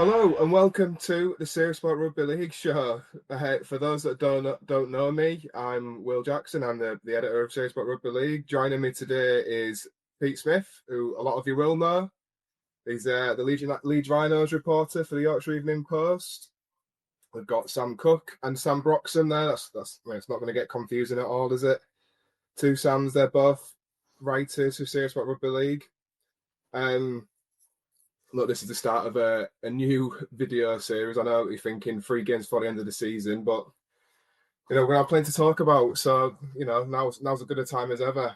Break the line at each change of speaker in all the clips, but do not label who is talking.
Hello and welcome to the About Rugby League Show. For those that don't know me, I'm Will Jackson. I'm the editor of About Rugby League. Joining me today is Pete Smith, who a lot of you will know. He's the Leeds Rhinos reporter for the Yorkshire Evening Post. We've got Sam Cook and Sam Brocksom there. That's it's not going to get confusing at all, is it? Two Sams. They're both writers who say about Rugby League. Look, this is the start of a new video series. I know you're thinking 3 games for the end of the season, but we're going to have plenty to talk about. So now's as good a time as ever.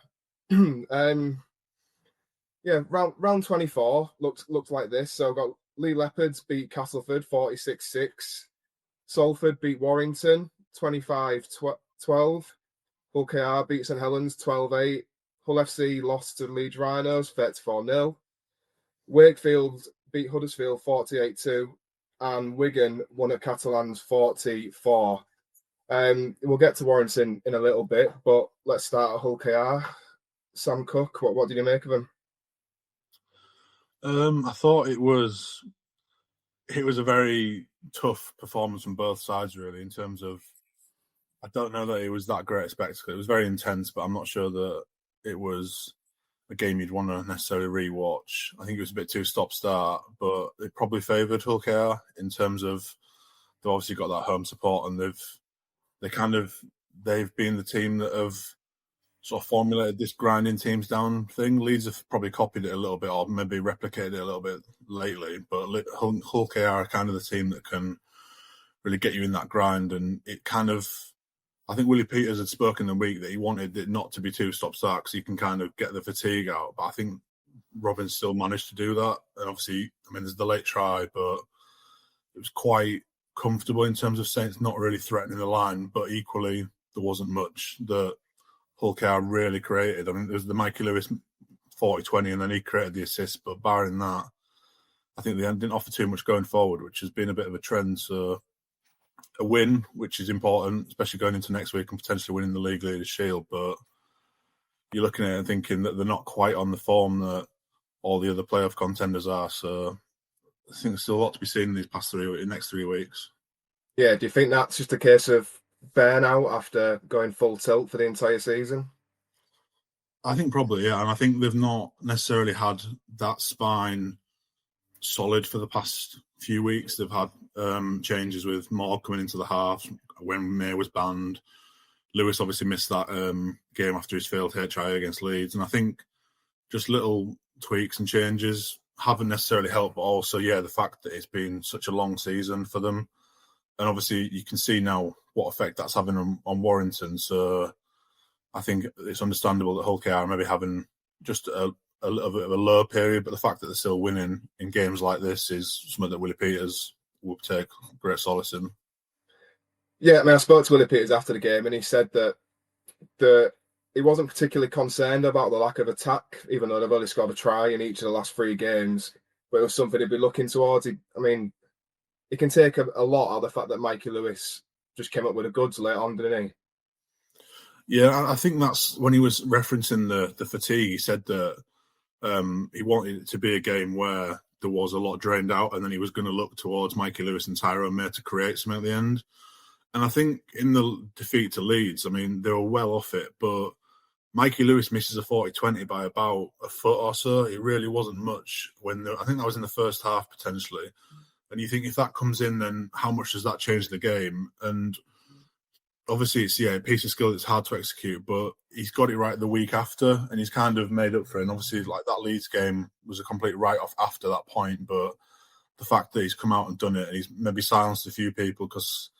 Round 24 looked like this. So got Leigh Leopards beat Castleford 46-6. Salford beat Warrington 25-12. Hull KR beat St Helens 12-8. Hull FC lost to Leeds Rhinos 34-0. Wakefield beat Huddersfield 48-2. And Wigan won at Catalans 44. We'll get to Warrington in a little bit, but let's start at Hull KR. Sam Cook, what did you make of him?
I thought it was a very tough performance from both sides, really, in terms of, I don't know that it was that great a spectacle. It was very intense, but I'm not sure that it was a game you'd want to necessarily rewatch. I think it was a bit too stop-start, but it probably favoured Hull KR in terms of they've obviously got that home support, and they've been the team that have sort of formulated this grinding teams down thing. Leeds have probably copied it a little bit or maybe replicated it a little bit lately, but Hull KR are kind of the team that can really get you in that grind. And it kind of, I think Willie Peters had spoken the week that he wanted it not to be too stop-start because you can kind of get the fatigue out. But I think Robin still managed to do that. And obviously, there's the late try, but it was quite comfortable in terms of Saints not really threatening the line, but equally there wasn't much that Hull KR really created. There was the Mikey Lewis 40-20 and then he created the assist, but barring that, I think they didn't offer too much going forward, which has been a bit of a trend. So a win, which is important, especially going into next week and potentially winning the League Leaders' Shield, but you're looking at it and thinking that they're not quite on the form that all the other playoff contenders are. So I think there's still a lot to be seen in these next 3 weeks.
Yeah, do you think that's just a case of burnout after going full tilt for the entire season?
I think probably, yeah. And I think they've not necessarily had that spine solid for the past few weeks. They've had changes with Moore coming into the half when May was banned. Lewis obviously missed that game after his failed HIA against Leeds. And I think just little tweaks and changes haven't necessarily helped, but also, the fact that it's been such a long season for them. And obviously you can see now what effect that's having on Warrington. So I think it's understandable that Hull KR are maybe having just a little bit of a low period, but the fact that they're still winning in games like this is something that Willie Peters will take great solace in.
Yeah, I spoke to Willie Peters after the game and he said that he wasn't particularly concerned about the lack of attack, even though they've only scored a try in each of the last 3 games, but it was something he'd be looking towards. He can take a lot out of the fact that Mikey Lewis just came up with the goods late on, didn't he?
Yeah, I think that's when he was referencing the fatigue. He said that he wanted it to be a game where there was a lot drained out and then he was going to look towards Mikey Lewis and Tyrone May to create something at the end. And I think in the defeat to Leeds, they were well off it, but Mikey Lewis misses a 40-20 by about a foot or so. It really wasn't much I think that was in the first half potentially. And you think if that comes in, then how much does that change the game? And obviously it's a piece of skill that's hard to execute, but he's got it right the week after and he's kind of made up for it. And obviously like that Leeds game was a complete write-off after that point, but the fact that he's come out and done it and he's maybe silenced a few people because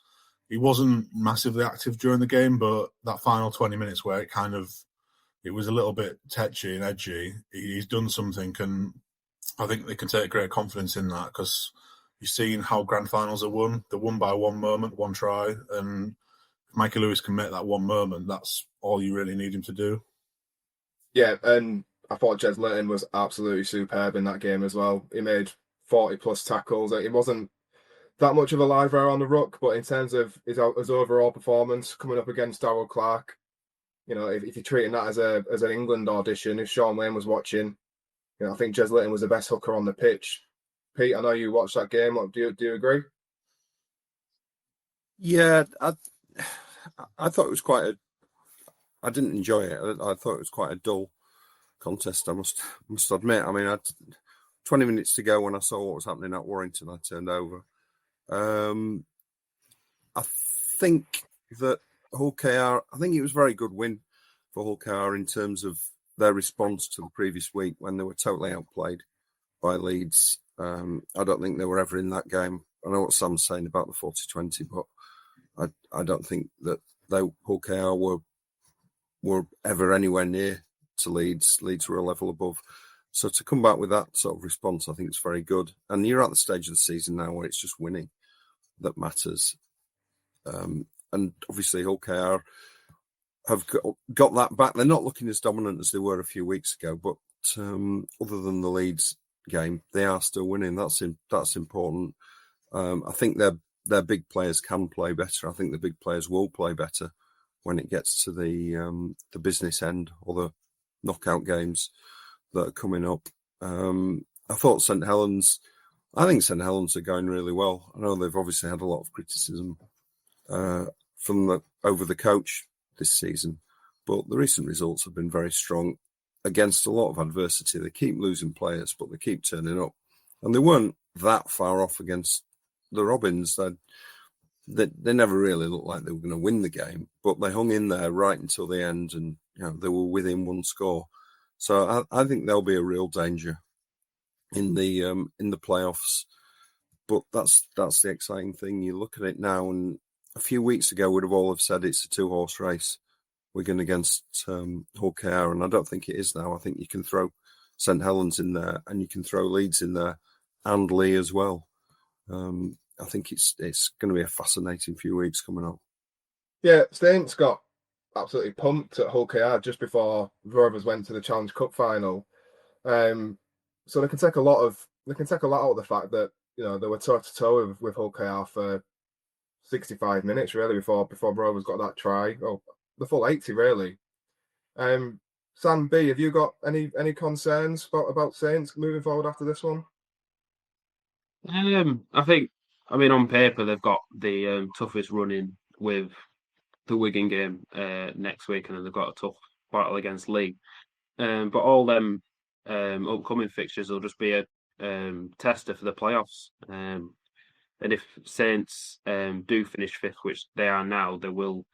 he wasn't massively active during the game, but that final 20 minutes where it was a little bit tetchy and edgy, he's done something, and I think they can take great confidence in that because you've seen how grand finals are won. They're won by one moment, one try, and if Mikey Lewis can make that one moment, that's all you really need him to do. Yeah,
and I thought Jez Litton was absolutely superb in that game as well. He made 40-plus tackles. It wasn't that much of a live wire on the ruck, but in terms of his overall performance coming up against Darryl Clark, if you're treating that as an England audition, if Sean Lane was watching, I think Jez Litton was the best hooker on the pitch. Pete, I know you watched that game. What, do you agree?
Yeah, I thought it was I didn't enjoy it. I thought it was quite a dull contest, I must admit. I mean, 20 minutes to go when I saw what was happening at Warrington, I turned over. I think that Hull KR, I think it was a very good win for Hull KR in terms of their response to the previous week when they were totally outplayed by Leeds. I don't think they were ever in that game. I know what Sam's saying about the 40-20, but I don't think that Hull KR were ever anywhere near to Leeds. Leeds were a level above. So to come back with that sort of response, I think it's very good. And you're at the stage of the season now where it's just winning that matters. And obviously Hull KR have got that back. They're not looking as dominant as they were a few weeks ago, but other than the Leeds game, they are still winning. That's important. I think their big players can play better. I think the big players will play better when it gets to the business end or the knockout games that are coming up. I thought St Helens are going really well. I know they've obviously had a lot of criticism over the coach this season, but the recent results have been very strong against a lot of adversity. They keep losing players, but they keep turning up. And they weren't that far off against the Robins. They never really looked like they were going to win the game, but they hung in there right until the end, and they were within one score. So I think they'll be a real danger in the playoffs. But that's the exciting thing. You look at it now, and a few weeks ago we'd have all have said it's a 2-horse race. Wigan against Hull KR, and I don't think it is now. I think you can throw St Helens in there, and you can throw Leeds in there, and Leigh as well. I think it's going to be a fascinating few weeks coming up.
Yeah, Saints got absolutely pumped at Hull KR just before Rovers went to the Challenge Cup final. So they can take a lot out of the fact that they were toe to toe with Hull KR for 65 minutes really before Rovers got that try. Oh, the full 80 really. Sam B, have you got any concerns about Saints moving forward after this one?
I mean, on paper they've got the toughest running with the Wigan game next week, and then they've got a tough battle against Leigh. But all them upcoming fixtures will just be a tester for the playoffs. And if Saints do finish fifth, which they are now, they will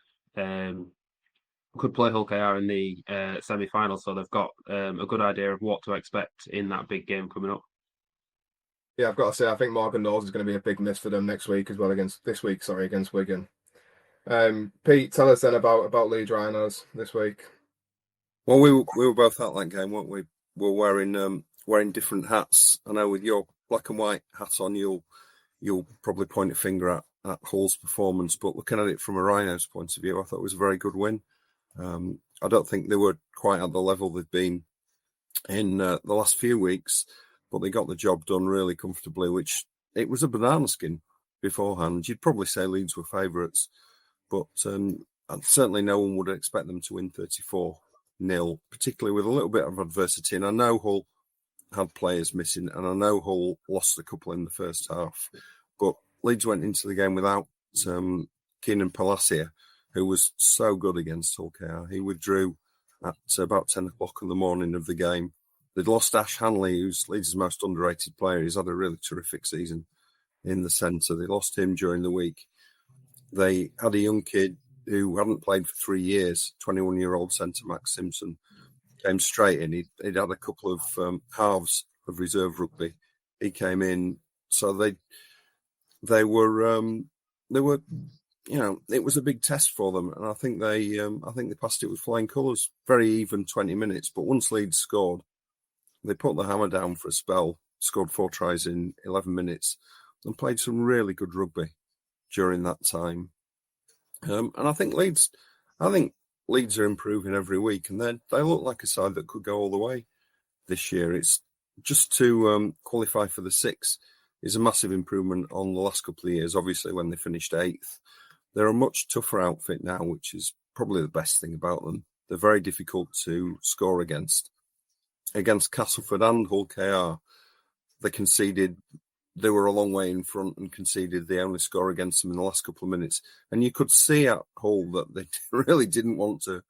could play Hull KR in the semi-final. So they've got a good idea of what to expect in that big game coming up.
Yeah, I've got to say, I think Morgan Knowles is going to be a big miss for them next week as well against Wigan. Pete, tell us then about Leeds Rhinos this week.
Well, we were both at that game, weren't we? We're wearing different hats. I know with your black and white hat on, you'll probably point a finger at Hull's performance, but looking at it from a Rhinos point of view, I thought it was a very good win. I don't think they were quite at the level they've been in the last few weeks, but they got the job done really comfortably, which it was a banana skin beforehand. You'd probably say Leeds were favourites, but certainly no one would expect them to win 34-0, particularly with a little bit of adversity. And I know Hull had players missing, and I know Hull lost a couple in the first half, but Leeds went into the game without Keenan Palacia, who was so good against Hull KR. He withdrew at about 10 o'clock in the morning of the game. They'd lost Ash Hanley, who's Leeds' most underrated player. He's had a really terrific season in the centre. They lost him during the week. They had a young kid who hadn't played for 3 years, 21-year-old centre Max Simpson, came straight in. He'd had a couple of halves of reserve rugby. He came in, so they were it was a big test for them, and I think they passed it with flying colours. Very even 20 minutes, but once Leeds scored, they put the hammer down for a spell, scored 4 tries in 11 minutes, and played some really good rugby during that time. And I think Leeds are improving every week, and they look like a side that could go all the way this year. It's just to qualify for the 6 is a massive improvement on the last couple of years. Obviously, when they finished 8th, they're a much tougher outfit now, which is probably the best thing about them. They're very difficult to score against. Against Castleford and Hull KR, they conceded they were a long way in front and conceded the only score against them in the last couple of minutes. And you could see at Hull that they really didn't want to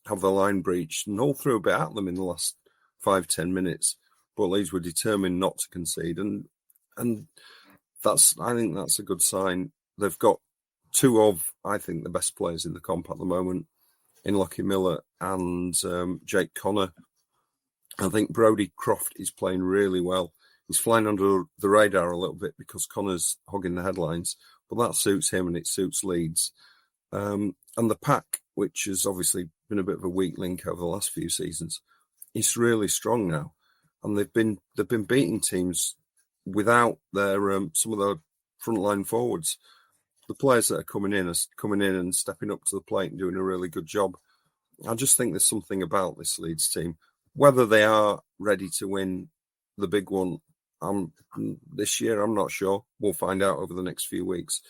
have the line breached, and Hull threw a bit at them in the last 5-10 minutes. But Leeds were determined not to concede, and I think that's a good sign. They've got two of, I think, the best players in the comp at the moment, in Lockie Miller and Jake Connor. I think Brodie Croft is playing really well. He's flying under the radar a little bit because Connor's hogging the headlines, but that suits him and it suits Leeds. And the pack, which has obviously been a bit of a weak link over the last few seasons, is really strong now, and they've been beating teams without their some of their frontline forwards. The players that are coming in and stepping up to the plate and doing a really good job. I just think there's something about this Leeds team. Whether they are ready to win the big one this year, I'm not sure. We'll find out over the next few weeks.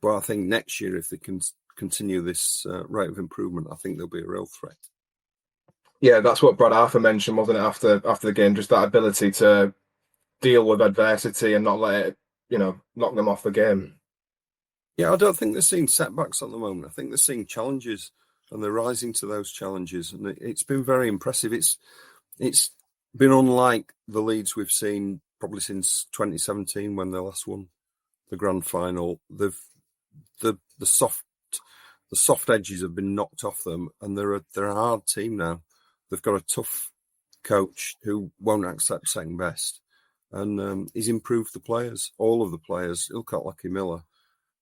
But I think next year, if they can continue this rate of improvement, I think they'll be a real threat.
Yeah, that's what Brad Arthur mentioned, wasn't it, after the game? Just that ability to deal with adversity and not let it, knock them off the game.
Yeah, I don't think they're seeing setbacks at the moment. I think they're seeing challenges, and they're rising to those challenges. And it's been very impressive. It's been unlike the Leeds we've seen probably since 2017 when they last won the grand final. The soft edges have been knocked off them, and they're a hard team now. They've got a tough coach who won't accept second best, and he's improved the players, all of the players. Look at Lockie Miller,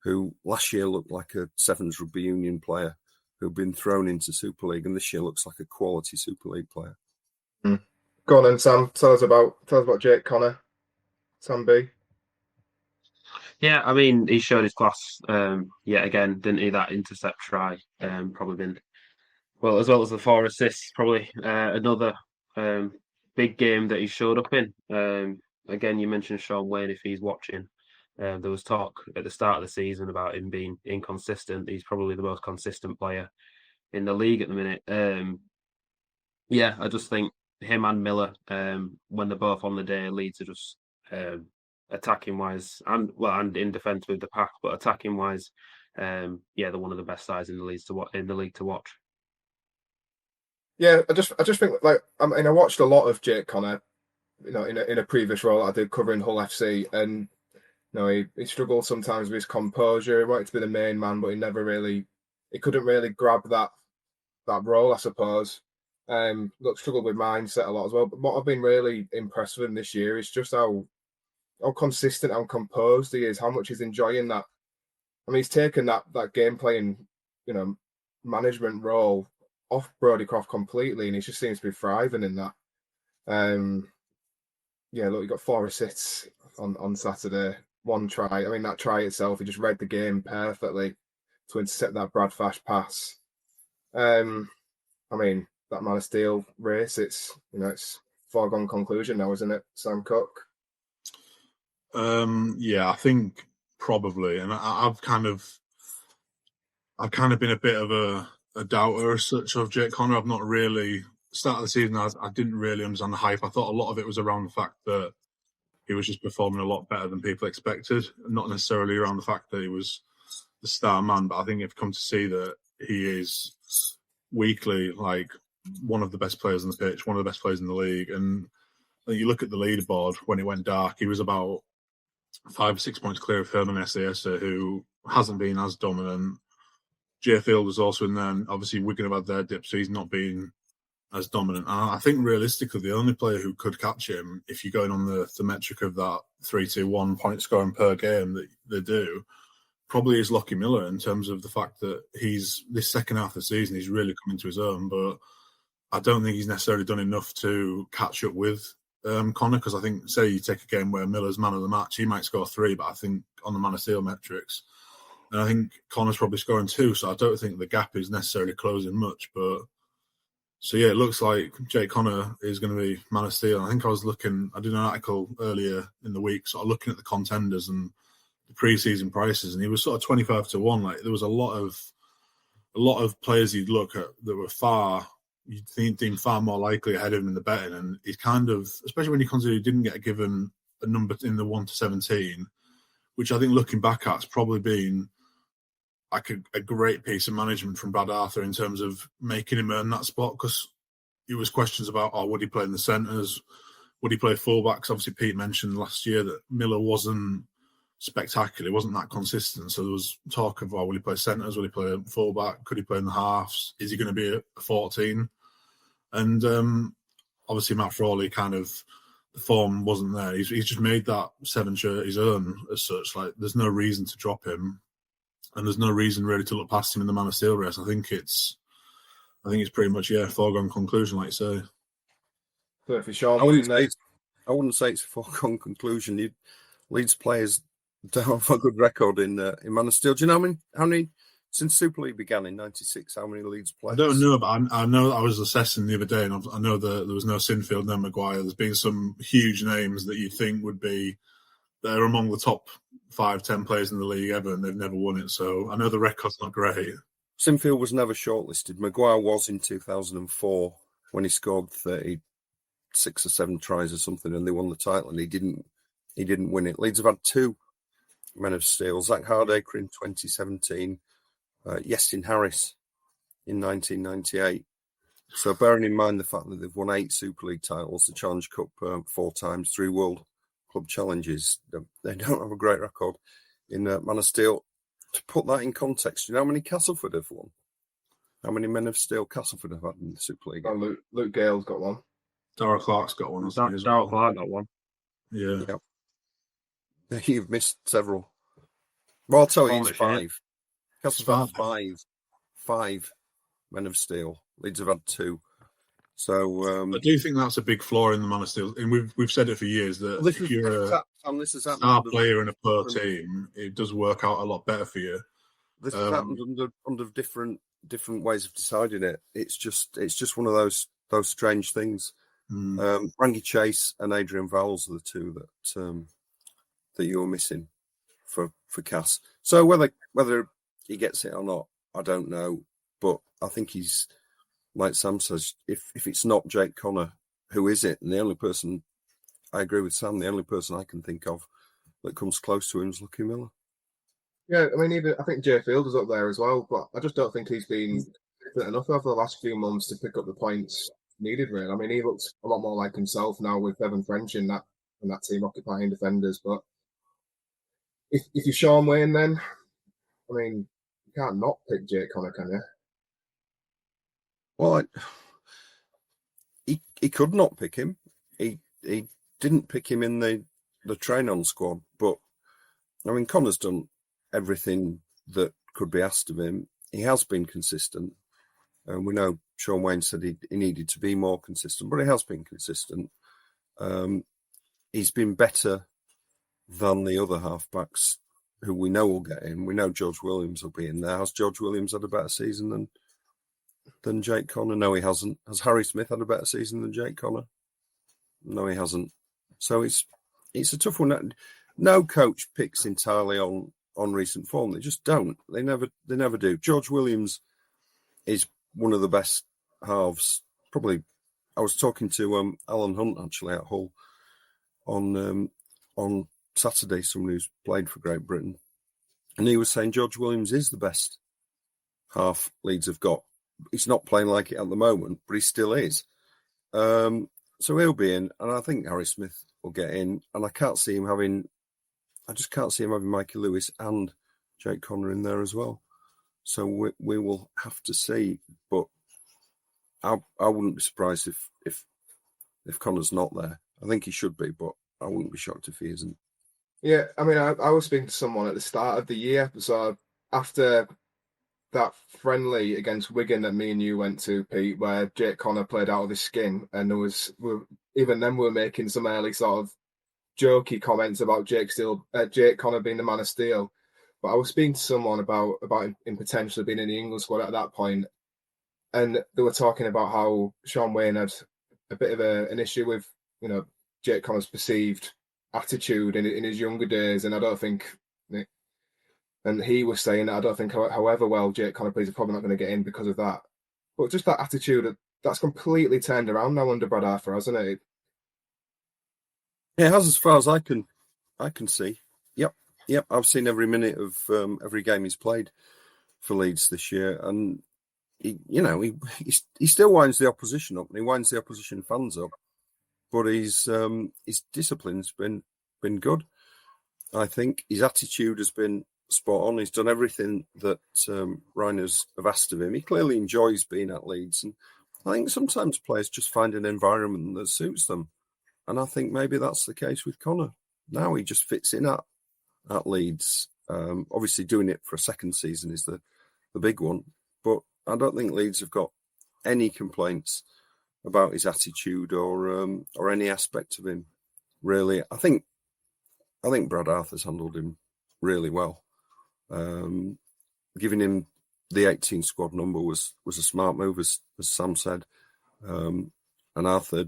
who last year looked like a Sevens Rugby Union player who'd been thrown into Super League, and this year looks like a quality Super League player.
Go on then, Sam. Tell us about Jake Connor, Sam B.
Yeah, I mean, he showed his class yet again, didn't he? That intercept try, probably been, well, as well as the 4 assists, probably another big game that he showed up in. Again, you mentioned Sean Wayne, if he's watching. There was talk at the start of the season about him being inconsistent. He's probably the most consistent player in the league at the minute. Yeah, I just think him and Miller, when they're both on the day, Leeds are just attacking wise and in defence with the pack, but attacking wise, they're one of the best sides in the league to watch.
Yeah, I just think, like, I mean, I watched a lot of Jake Connor, in a previous role I did covering Hull FC, and he struggled sometimes with his composure. He wanted to be the main man, but he couldn't really grab that role, I suppose. Struggled with mindset a lot as well. But what I've been really impressed with him this year is just how consistent and composed he is, how much he's enjoying that. I mean, he's taken that game playing, management role off Brodie Croft completely, and he just seems to be thriving in that. He got 4 assists on Saturday, 1 try. I mean, that try itself, he just read the game perfectly to intercept that Brad Fash pass. I mean, that Man of Steel race, it's foregone conclusion now, isn't it, Sam Cook?
I think probably, and I've kind of been a bit of a doubter as such of Jake Connor. I've not really start of the season. I didn't really understand the hype. I thought a lot of it was around the fact that he was just performing a lot better than people expected, not necessarily around the fact that he was the star man. But I think you've come to see that he is weekly like one of the best players on the pitch, one of the best players in the league. And you look at the leaderboard when it went dark, he was about 5 or 6 points clear of Herman Esiesa, who hasn't been as dominant. Jay Field was also in there, and obviously Wigan have had their dip, so he's not been as dominant. And I think realistically, the only player who could catch him, if you're going on the metric of that 3-2-1 point scoring per game that they do, probably is Lockie Miller, in terms of the fact that he's this second half of the season, he's really coming to his own. But I don't think he's necessarily done enough to catch up with Connor, because I think, say you take a game where Miller's man of the match, he might score 3, but I think on the Man of Steel metrics, and I think Connor's probably scoring 2, so I don't think the gap is necessarily closing much. But so yeah, it looks like Jake Connor is going to be Man of Steel. I think I did an article earlier in the week, sort of looking at the contenders and the pre-season prices, and he was sort of 25 to 1. Like, there was a lot of players you'd look at that were far you'd deem far more likely ahead of him in the betting. And he's kind of, especially when you consider he didn't get given a number in the 1 to 17, which I think looking back at has probably been like a great piece of management from Brad Arthur in terms of making him earn that spot, because there was questions about, would he play in the centres? Would he play fullbacks? Obviously, Pete mentioned last year that Miller wasn't spectacular. He wasn't that consistent. So there was talk of, will he play centres? Will he play fullback? Could he play in the halves? Is he going to be a 14? And obviously, Matt Frawley the form wasn't there. He's just made that 7 shirt his own as such. Like, there's no reason to drop him, and there's no reason really to look past him in the Man of Steel race. I think it's pretty much a foregone conclusion, like you say.
But for Sean,
I wouldn't say it's a foregone conclusion. Leeds players don't have a good record in Man of Steel. Do you know how many since Super League began in '96? How many Leeds players?
I don't know, but I know I was assessing the other day, and I know that there was no Sinfield, no Maguire. There's been some huge names that you think would be they're among the top 5-10 players in the league ever, and they've never won it. So I know the record's not great.
Sinfield was never shortlisted. Maguire was in 2004 when he scored 36 or 7 tries or something, and they won the title, and he didn't win it. Leeds have had 2 Men of Steel: Zach Hardacre in 2017, Yestin Harris in 1998. So bearing in mind the fact that they've won 8 Super League titles, the Challenge Cup 4 times, 3 World Club Challenges, they don't have a great record in Man of Steel. To put that in context, you know how many Castleford have won? How many Men of Steel Castleford have had in the Super League?
Luke Gale's got one.
Darrell Clark's got one.
Darrell Clark got one.
Yeah.
You've missed several. Well, I'll tell you, it's 5. Castleford had 5 Men of Steel. Leeds have had 2. So
I do think that's a big flaw in the Man of Steel, and we've said it for years that if you're a star player in a pro team, it does work out a lot better for you.
This has happened under different ways of deciding it. It's just one of those strange things. Rangi Chase and Adrian Vowles are the 2 that you were missing for Cass. So whether he gets it or not, I don't know. But I think he's, like Sam says, if it's not Jake Connor, who is it? And the only person, I agree with Sam, the only person I can think of that comes close to him is Lucky Miller.
Yeah, I mean, I think Jay Field is up there as well, but I just don't think he's been good enough over the last few months to pick up the points needed, really. I mean, he looks a lot more like himself now with Bevan French in that team occupying defenders. But if you're Sean Wayne, then, I mean, you can't not pick Jake Connor, can you?
Well, he could not pick him. He didn't pick him in the train-on squad, but I mean, Connor's done everything that could be asked of him. He has been consistent, and we know Sean Wayne said he needed to be more consistent, but he has been consistent. He's been better than the other halfbacks who we know will get in. We know George Williams will be in there. Has George Williams had a better season than Jake Connor? No, he hasn't. Has Harry Smith had a better season than Jake Connor? No, he hasn't. So it's a tough one. No coach picks entirely on recent form. They just don't. They never do. George Williams is one of the best halves. Probably, I was talking to Alan Hunt actually at Hull on Saturday, someone who's played for Great Britain, and he was saying George Williams is the best half Leeds have got. He's not playing like it at the moment, but he still is. So he'll be in, and I think Harry Smith will get in, and I just can't see him having Mikey Lewis and Jake Connor in there as well. So we will have to see, but I wouldn't be surprised if Connor's not there. I think he should be, but I wouldn't be shocked if he isn't.
Yeah, I mean, I was speaking to someone at the start of the year, so after that friendly against Wigan that me and you went to, Pete, where Jake Connor played out of his skin, and even then we were making some early sort of jokey comments about Jake Connor being the Man of Steel. But I was speaking to someone about him potentially being in the England squad at that point, and they were talking about how Sean Wayne had a bit of an issue with, Jake Connor's perceived attitude in his younger days, and I don't think, and he was saying that I don't think, however well Jake Connor plays, is probably not going to get in because of that. But just that attitude that's completely turned around now under Brad Arthur, hasn't it?
Yeah, it has, as far as I can see. Yep. I've seen every minute of every game he's played for Leeds this year, and he still winds the opposition up, and he winds the opposition fans up. But his discipline's been good. I think his attitude has been spot on. He's done everything that Rhinos have asked of him. He clearly enjoys being at Leeds, and I think sometimes players just find an environment that suits them. And I think maybe that's the case with Connor. Now he just fits in at Leeds. Obviously, doing it for a second season is the big one. But I don't think Leeds have got any complaints about his attitude or any aspect of him. Really, I think Brad Arthur's handled him really well. Giving him the 18 squad number was a smart move, as Sam said. And Arthur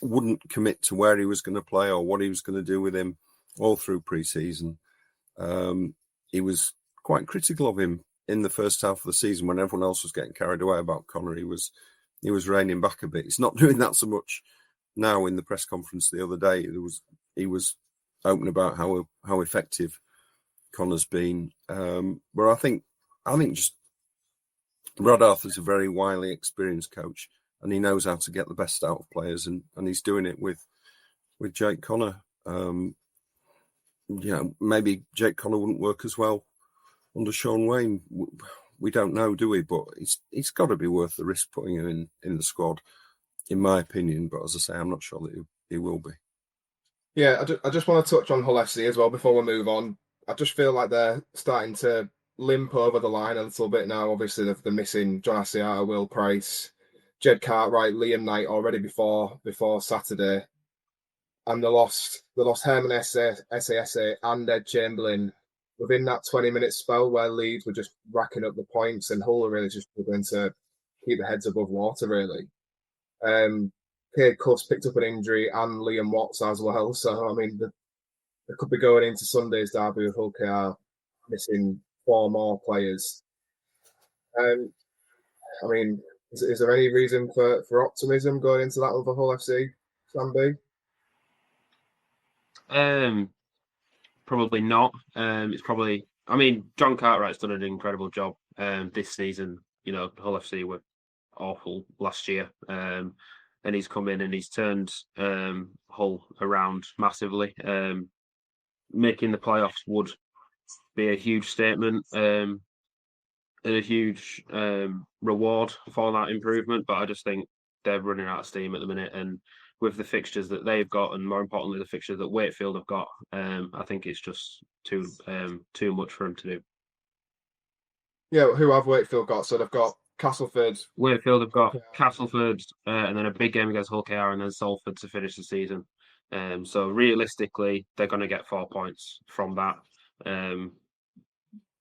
wouldn't commit to where he was going to play or what he was going to do with him all through pre-season. He was quite critical of him in the first half of the season when everyone else was getting carried away about Connor. He was reining back a bit. He's not doing that so much now. In the press conference the other day, he was open about how effective Connor's been. But I think just Brad Arthur's a very wily, experienced coach, and he knows how to get the best out of players, and he's doing it with Jake Connor. Maybe Jake Connor wouldn't work as well under Sean Wayne. We don't know, do we? But it's got to be worth the risk putting him in the squad, in my opinion. But as I say, I'm not sure that he will be.
Yeah, I just want to touch on Hull FC as well before we move on. I just feel like they're starting to limp over the line a little bit now. Obviously, they're missing John Asiata, Will Price, Jed Cartwright, Liam Knight already before Saturday. And they lost Herman Sasa and Ed Chamberlain within that 20-minute spell where Leeds were just racking up the points, and Hull are really just struggling to keep their heads above water, really. Cade Cuss picked up an injury and Liam Watts as well. So, I mean, they could be going into Sunday's derby with Hull KR missing 4 more players. I mean, is there any reason for optimism going into that with Hull FC, Sam B?
Probably not. It's probably. I mean, John Cartwright's done an incredible job this season. You know, Hull FC were awful last year, and he's come in and he's turned Hull around massively. Making the playoffs would be a huge statement and a huge reward for that improvement. But I just think they're running out of steam at the minute, and with the fixtures that they've got, and more importantly, the fixtures that Wakefield have got, I think it's just too much for them to do.
Yeah, who have Wakefield got? So they've got Castleford.
Wakefield have got Castleford, and then a big game against Hull KR, and then Salford to finish the season. So realistically, they're going to get 4 points from that.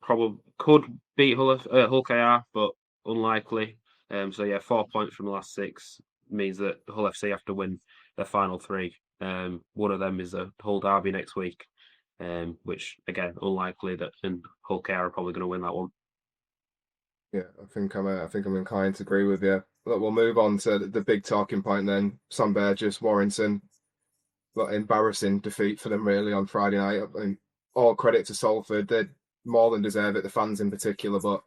Probably could beat Hull KR, but unlikely. 4 points from the last 6 means that Hull FC have to win their final 3. One of them is a Hull derby next week, which again unlikely that, and Hull KR are probably going to win that one.
Yeah, I think I'm inclined to agree with you. But we'll move on to the big talking point then. Sam Burgess, Warrington. But embarrassing defeat for them really on Friday night. I mean, all credit to Salford. They more than deserve it, the fans in particular. But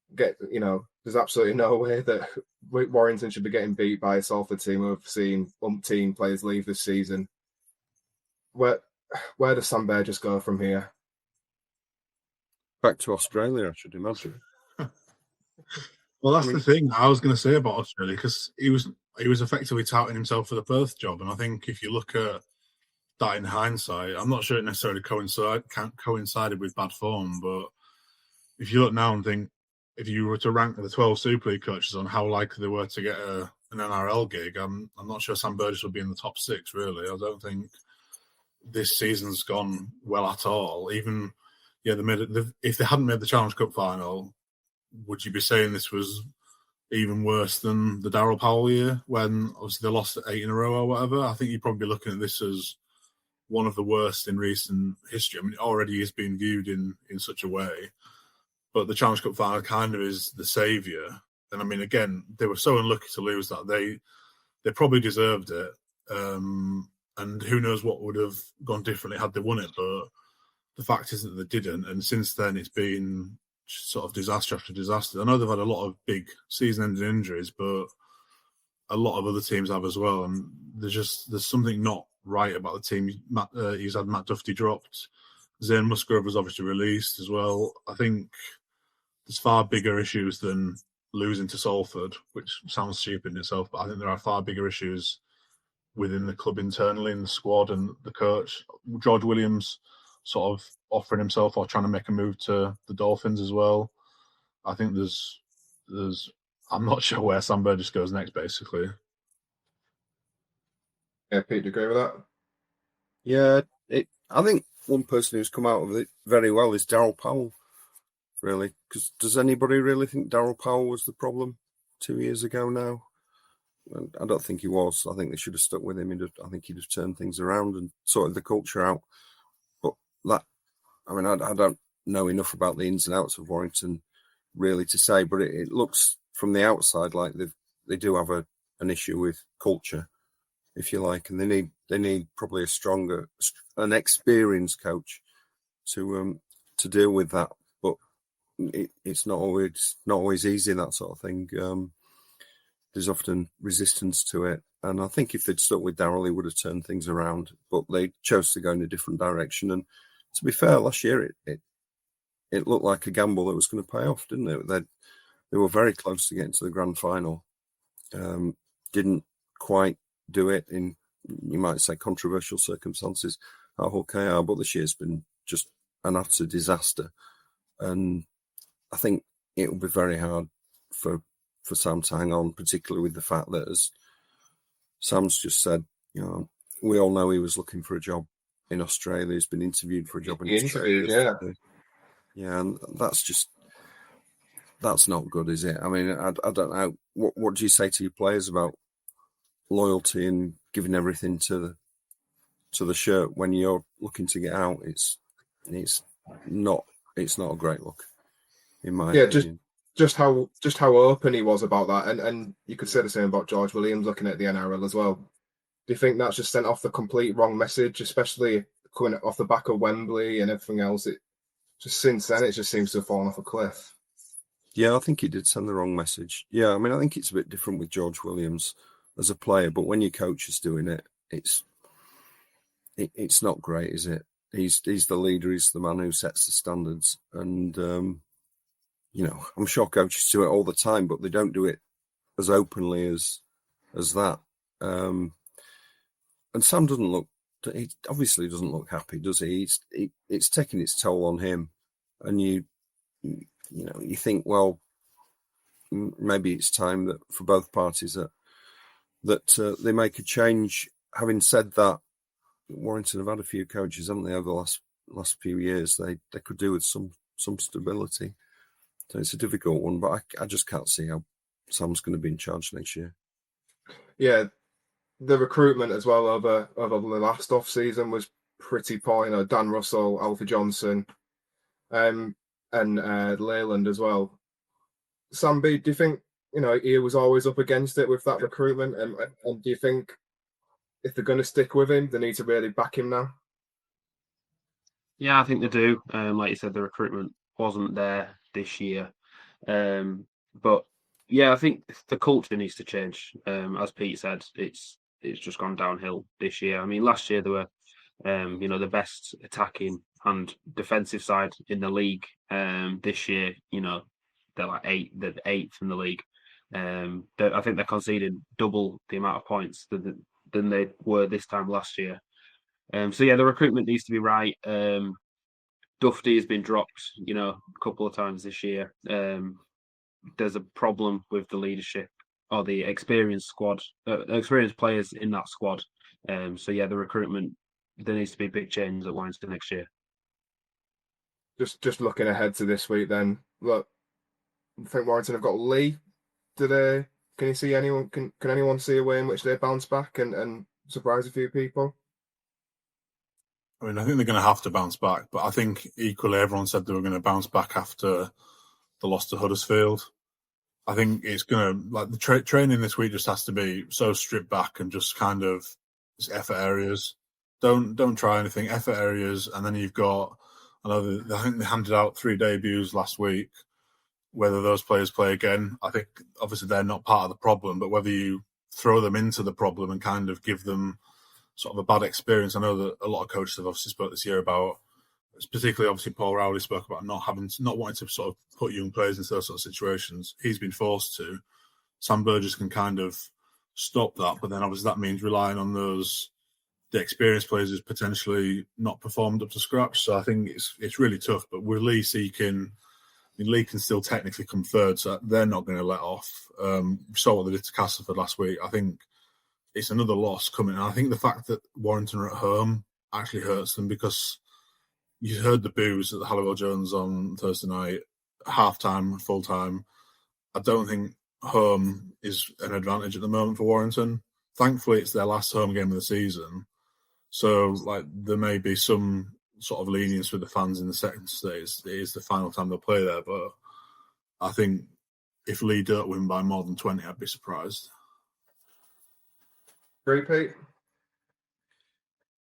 there's absolutely no way that Warrington should be getting beat by a Salford team who have seen umpteen players leave this season. Where does Sam Burgess go from here?
Back to Australia, I should imagine.
Well, that's the thing I was going to say about Australia, because he was effectively touting himself for the Perth job, and I think if you look at that in hindsight, I'm not sure it necessarily coincided with bad form, but if you look now and think, if you were to rank the 12 Super League coaches on how likely they were to get an NRL gig, I'm not sure Sam Burgess would be in the top 6, really. I don't think this season's gone well at all. Even, if they hadn't made the Challenge Cup final, would you be saying this was even worse than the Darryl Powell year when obviously they lost 8 in a row or whatever? I think you'd probably be looking at this as one of the worst in recent history. I mean, it already is being viewed in such a way, but the Challenge Cup final kind of is the saviour. And I mean, again, they were so unlucky to lose that they probably deserved it. And who knows what would have gone differently had they won it. But the fact is that they didn't. And since then, it's been sort of disaster after disaster. I know they've had a lot of big season-ending injuries, but a lot of other teams have as well. And there's something not right about the team. He's had Matt Duffy dropped. Zane Musgrove was obviously released as well. I think there's far bigger issues than losing to Salford, which sounds stupid in itself, but I think there are far bigger issues within the club internally, in the squad and the coach. George Williams sort of offering himself or trying to make a move to the Dolphins as well. I think there's I'm not sure where Sam Burgess goes next, basically.
Yeah, Pete, do you agree with that?
Yeah, I think one person who's come out of it very well is Darryl Powell, really. Because does anybody really think Darryl Powell was the problem 2 years ago now? I don't think he was. I think they should have stuck with him. I think he'd have turned things around and sorted the culture out. But I don't know enough about the ins and outs of Warrington really to say, but it looks from the outside like they do have an issue with culture, if you like, and they need probably an experienced coach to deal with that. But it's not always easy, that sort of thing. There's often resistance to it, and I think if they'd stuck with Darryl, he would have turned things around. But they chose to go in a different direction. And to be fair, last year it looked like a gamble that was going to pay off, didn't it? They were very close to getting to the grand final. Didn't quite do it in, you might say, controversial circumstances at Hull KR, but this year's been just an utter disaster. And I think it will be very hard for Sam to hang on, particularly with the fact that, as Sam's just said, we all know he was looking for a job in Australia. He's been interviewed for a job in Australia. Yeah, and that's not good, is it? I mean, I don't know. What do you say to your players about loyalty and giving everything to the shirt when you're looking to get out? It's not a great look, in my opinion.
Just how open he was about that, and you could say the same about George Williams looking at the NRL as well. Do you think that's just sent off the complete wrong message, especially coming off the back of Wembley and everything else? Since then, it just seems to have fallen off a cliff.
Yeah, I think he did send the wrong message. Yeah, I mean, I think it's a bit different with George Williams as a player, but when your coach is doing it, it's not great, is it? He's the leader. He's the man who sets the standards, and I'm sure coaches do it all the time, but they don't do it as openly as that. And Sam doesn't look. He obviously doesn't look happy, does he? It's taking its toll on him, and you think, well, maybe it's time that for both parties that they make a change. Having said that, Warrington have had a few coaches, haven't they, over the last few years? They could do with some stability. So it's a difficult one, but I just can't see how Sam's going to be in charge next year.
Yeah, the recruitment as well over the last off season was pretty poor. Dan Russell, Alfie Johnson, and Leyland as well. Sam B, do you think he was always up against it with that recruitment? And do you think if they're going to stick with him, they need to really back him now?
Yeah, I think they do. Like you said, the recruitment wasn't there this year. But yeah, I think the culture needs to change. As Pete said, it's just gone downhill this year. I mean, last year they were, the best attacking and defensive side in the league. This year, they're like they're eighth in the league. I think they're conceding double the amount of points than they were this time last year. So yeah, the recruitment needs to be right. Duffy has been dropped, a couple of times this year. There's a problem with the leadership or the experienced players in that squad. So yeah, the recruitment, there needs to be a big change at Warrington next year.
Just looking ahead to this week, then look, I think Warrington have got Leigh. Can you see anyone? Can anyone see a way in which they bounce back and surprise a few people?
I mean, I think they're going to have to bounce back, but I think equally everyone said they were going to bounce back after the loss to Huddersfield. I think it's going to, like, the training this week just has to be so stripped back and just kind of just effort areas. Don't try anything, effort areas. And then you've got, I think they handed out 3 debuts last week. Whether those players play again, I think obviously they're not part of the problem, but whether you throw them into the problem and kind of give them sort of a bad experience. I know that a lot of coaches have obviously spoke this year about, particularly obviously Paul Rowley spoke about not wanting to sort of put young players into those sort of situations. He's been forced to. Sam Burgess can kind of stop that, but then obviously that means relying on the experienced players who's potentially not performed up to scratch. So I think it's really tough. But with Leigh seeking, Leigh can still technically come third, so they're not going to let off. We saw what they did to Castleford last week. I think it's another loss coming. And I think the fact that Warrington are at home actually hurts them, because you heard the boos at the Halliwell Jones on Thursday night, half-time, full-time. I don't think home is an advantage at the moment for Warrington. Thankfully, it's their last home game of the season. So, like, there may be some sort of lenience with the fans in the second stage. It is the final time they'll play there, but I think if Leigh don't win by more than 20, I'd be surprised.
Repeat?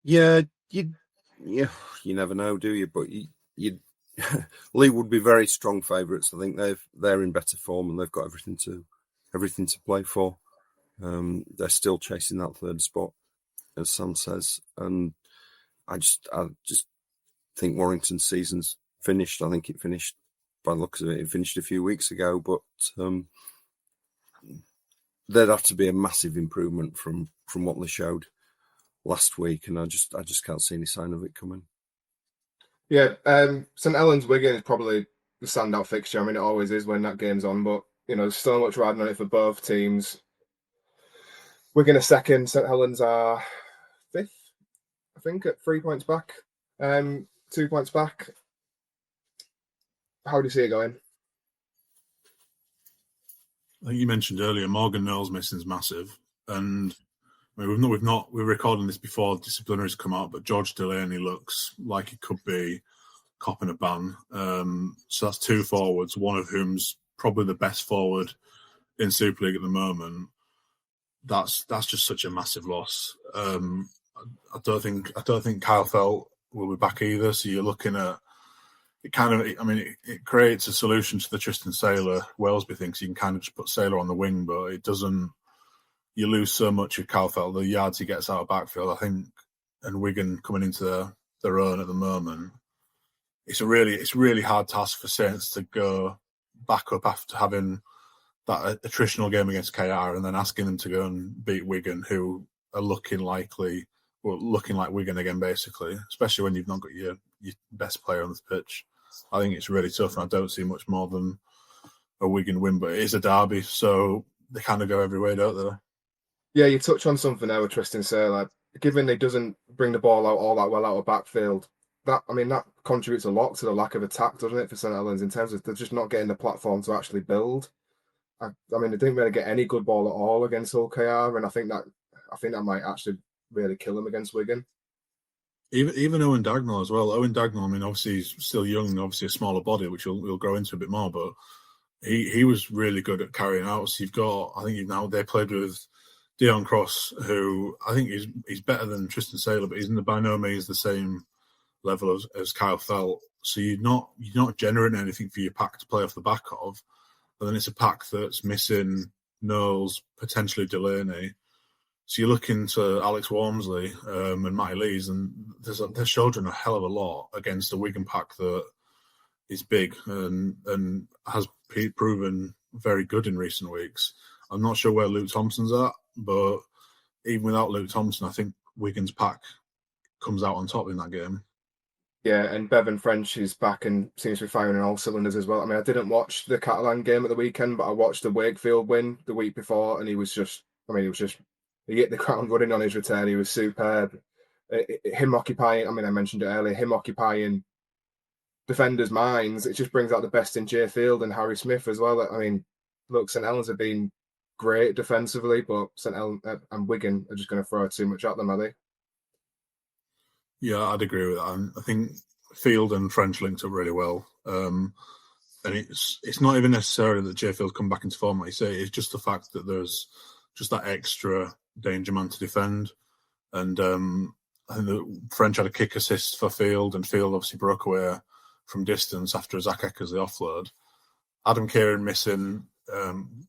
Yeah, you never know, do you? But you Leigh would be very strong favourites. I think they're in better form and they've got everything to play for. They're still chasing that third spot, as Sam says, and I just think Warrington's season's finished. I think it finished, by the looks of it, finished a few weeks ago, but there'd have to be a massive improvement from what they showed last week, and I just can't see any sign of it coming.
Yeah, St Helens Wigan is probably the standout fixture. I mean, it always is when that game's on, but there's so much riding on it for both teams. Wigan are second, St Helens are fifth, I think, at 3 points back, 2 points back. How do you see it going?
I think you mentioned earlier Morgan Knowles missing is massive, and I mean, we're recording this before disciplinaries come out, but George Delaney looks like he could be copping a ban. So that's 2 forwards, one of whom's probably the best forward in Super League at the moment. That's just such a massive loss. I don't think Kyle Felt will be back either. So you're looking at it it creates a solution to the Tristan Saylor. Wellesby thinks you can kind of just put Saylor on the wing, but it doesn't. You lose so much with Kyle Felt, the yards he gets out of backfield, I think, and Wigan coming into their own at the moment. It's a really hard task for Saints to go back up after having that attritional game against KR and then asking them to go and beat Wigan, who are looking like Wigan again, basically, especially when you've not got your best player on the pitch. I think it's really tough, and I don't see much more than a Wigan win, but it is a derby, so they kind of go every way, don't they?
Yeah, you touch on something there with Tristan Saylor. Given he doesn't bring the ball out all that well out of backfield, that contributes a lot to the lack of attack, doesn't it, for St Helens, in terms of they're just not getting the platform to actually build. I mean, they didn't really get any good ball at all against Hull KR, and I think that might actually really kill them against Wigan.
Even Owen Dagnall as well. Owen Dagnall, I mean, obviously he's still young, obviously a smaller body, which we'll grow into a bit more, but he was really good at carrying out. So they played with Dion Cross, who I think he's better than Tristan Saylor, but he's by no means the same level as Kyle Felt. So you're not generating anything for your pack to play off the back of. But then it's a pack that's missing Knowles, potentially Delaney. So you're looking to Alex Walmsley and Matty Lees, and they're shouldering a hell of a lot against a Wigan pack that is big and has proven very good in recent weeks. I'm not sure where Luke Thompson's at, but even without Luke Thompson, I think Wigan's pack comes out on top in that game.
Yeah, and Bevan French is back and seems to be firing on all cylinders as well. I mean, I didn't watch the Catalan game at the weekend, but I watched the Wakefield win the week before, and he hit the ground running on his return. He was superb. Him occupying, I mentioned it earlier, him occupying defenders' minds, it just brings out the best in Jay Field and Harry Smith as well. I mean, look, St Helens have been great defensively, but St Helens and Wigan are just going to throw too much at them, are they?
Yeah, I'd agree with that. I think Field and French linked up really well. And it's not even necessarily that Sheffield come back into form, like you say. It's just the fact that there's just that extra danger man to defend. And I think the French had a kick assist for Field, and Field obviously broke away from distance after Zach Eckers the offload. Adam Kieran missing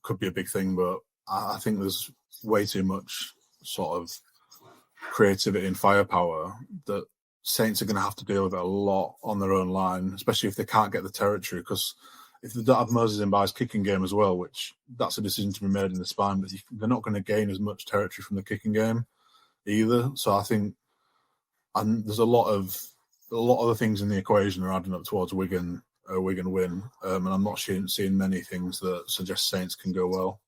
could be a big thing, but I think there's way too much sort of creativity and firepower that Saints are going to have to deal with it a lot on their own line, especially if they can't get the territory, because if they don't have Moses Mbai's kicking game as well, which that's a decision to be made in the spine, but they're not going to gain as much territory from the kicking game either. So I think there's a lot of the things in the equation are adding up towards a Wigan win, and I'm not seeing many things that suggest Saints can go well.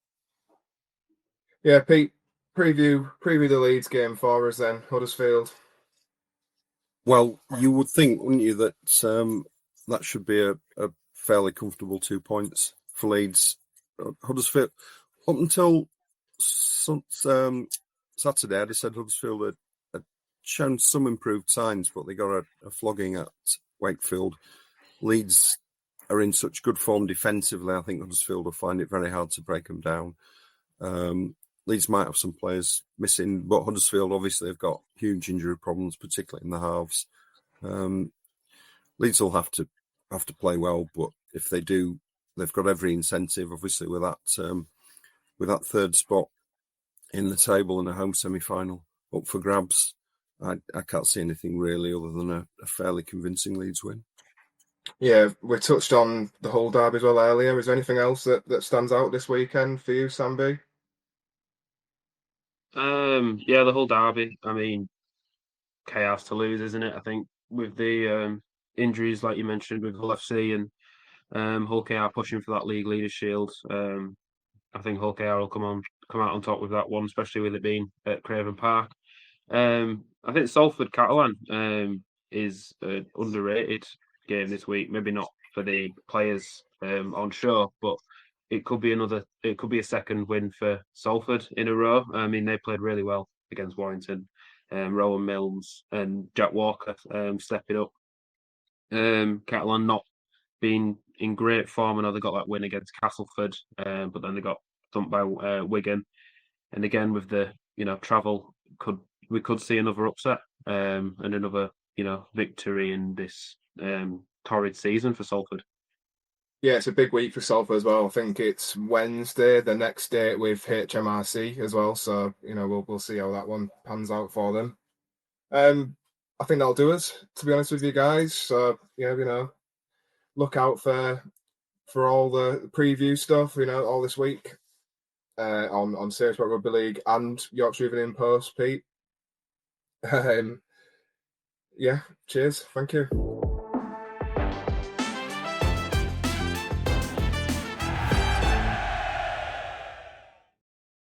Yeah, Pete, preview the Leeds game for us then, Huddersfield.
Well, you would think, wouldn't you, that that should be a fairly comfortable 2 points for Leeds. Huddersfield, up until Saturday, they said Huddersfield had shown some improved signs, but they got a flogging at Wakefield. Leeds are in such good form defensively, I think Huddersfield will find it very hard to break them down. Leeds might have some players missing, but Huddersfield obviously have got huge injury problems, particularly in the halves. Leeds will have to play well, but if they do, they've got every incentive, obviously, with that third spot in the table in a home semi-final up for grabs. I can't see anything really other than a fairly convincing Leeds win. Yeah,
we touched on the Hull derby as well earlier. Is there anything else that stands out this weekend for you, Sam B?
Yeah, the Hull derby. I mean, chaos to lose, isn't it? I think with the injuries, like you mentioned, with Hull FC and Hull KR pushing for that league leaders shield. I think Hull KR will come out on top with that one, especially with it being at Craven Park. I think Salford Catalan is an underrated game this week. Maybe not for the players on show, but it could be a second win for Salford in a row. I mean, they played really well against Warrington. Rowan Milnes and Jack Walker stepping up. Catalan not being in great form. I know they got that win against Castleford, but then they got thumped by Wigan. And again, with the travel, we could see another upset and another victory in this torrid season for Salford.
Yeah, it's a big week for Salford as well. I think it's Wednesday, the next day with HMRC as well. So we'll see how that one pans out for them. I think that'll do us, to be honest with you guys. So look out for all the preview stuff, all this week on Serious About Rugby League and Yorkshire Evening Post, Pete. Yeah, cheers. Thank you.